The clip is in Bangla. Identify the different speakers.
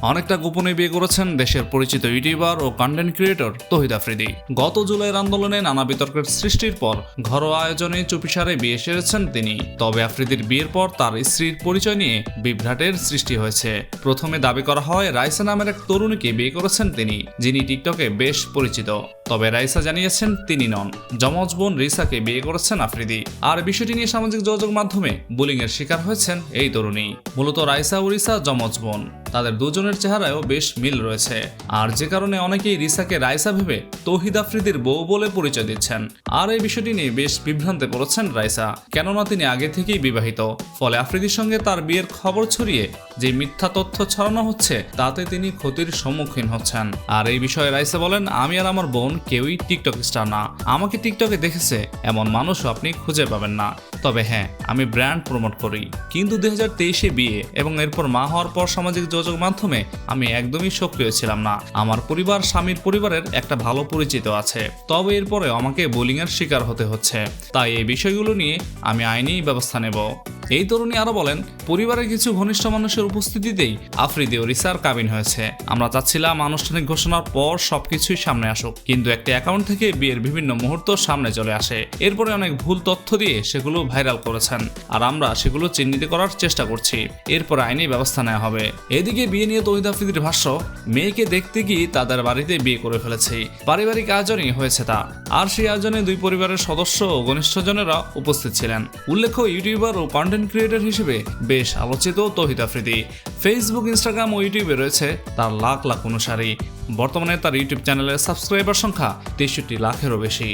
Speaker 1: অনেকটা গোপনে বিয়ে করেছেন দেশের পরিচিত ইউটিউবার ও কন্টেন্ট ক্রিয়েটর তৌহিদ আফ্রিদি। গত জুলাইয়ের আন্দোলনে নানা বিতর্কের সৃষ্টির পর ঘরোয়া আয়োজনে চুপিসারে বিয়ে সেরেছেন তিনি। তবে আফ্রিদির বিয়ের পর তার স্ত্রীর পরিচয় নিয়ে বিভ্রাটের সৃষ্টি হয়েছে। প্রথমে দাবি করা হয় রাইসা নামের এক তরুণীকে বিয়ে করেছেন তিনি, যিনি টিকটকে বেশ পরিচিত। তবে রাইসা জানিয়েছেন তিনি নন, যমজ বোন রিসাকে বিয়ে করেছেন আফ্রিদি। আর বিষয়টি নিয়ে সামাজিক যোগাযোগ মাধ্যমে বুলিং এর শিকার হয়েছেন এই তরুণী। মূলত রাইসা ও রিসা যমজ বোন, তাদের দুজনের চেহারায়ও বেশ মিল রয়েছে। আর যে কারণে অনেকেই রিসাকে রাইসা ভেবে তৌহিদ আফ্রিদির বউ বলে পরিচয় দিচ্ছেন। আর এই বিষয়টি নিয়ে বেশ বিভ্রান্তে পড়েছেন রাইসা, কেননা তিনি আগে থেকেই বিবাহিত। ফলে আফ্রিদির সঙ্গে তার বিয়ের খবর ছড়িয়ে যে মিথ্যা তথ্য ছড়ানো হচ্ছে তাতে তিনি ক্ষতির সম্মুখীন হচ্ছেন। আর এই বিষয়ে রাইসা বলেন, আমি আর আমার বোন কেউই টিকটক স্টার না। আমাকে টিকটকে দেখেছে এমন মানুষও আপনি খুঁজে পাবেন না। তবে হ্যাঁ, আমি ব্র্যান্ড প্রমোট করি। কিন্তু 2023-এ বিয়ে এবং এরপর মা হওয়ার পর সামাজিক যোগাযোগ মাধ্যমে আমি একদমই সক্রিয় ছিলাম না। আমার পরিবার, স্বামীর পরিবারের একটা ভালো পরিচিত আছে, তবে এরপরে আমাকে বুলিং এর শিকার হতে হচ্ছে। তাই এই বিষয়গুলো নিয়ে আমি আইনি ব্যবস্থা নেব। এই তরুণী আরো বলেন, পরিবারের কিছু ঘনিষ্ঠ মানুষের উপস্থিতিতেই আফ্রিদি ও রিসার কাবিন হয়েছে। আমরা চাচ্ছিলাম আনুষ্ঠানিক ঘোষণার পর সবকিছুই সামনে আসুক, কিন্তু একটা অ্যাকাউন্ট থেকে বিয়ের বিভিন্ন মুহূর্ত সামনে চলে আসে। এরপরে অনেক ভুল তথ্য দিয়ে সেগুলো ভাইরাল করেছেন, আর আমরা সেগুলো চিহ্নিত করার চেষ্টা করছি। এরপর আইনি ব্যবস্থা নেওয়া হবে। এদিকে বিয়ে নিয়ে তৌহিদ আফ্রিদির ভাষ্য, মেয়েকে দেখতে গিয়ে তাদের বাড়িতে বিয়ে করে ফেলেছে। পারিবারিক আয়োজনই হয়েছে তা। আর সেই আয়োজনে দুই পরিবারের সদস্য ও ঘনিষ্ঠজনেরা উপস্থিত ছিলেন। উল্লেখ্য, ইউটিউবার ও কন্টেন্ট ক্রিয়েটর হিসেবে বেশ আলোচিত তৌহিদ আফ্রিদি। ফেসবুক, ইনস্টাগ্রাম ও ইউটিউবে রয়েছে তার লাখ লাখ অনুসারী। বর্তমানে তার ইউটিউব চ্যানেলের সাবস্ক্রাইবার সংখ্যা 63 লাখেরও বেশি।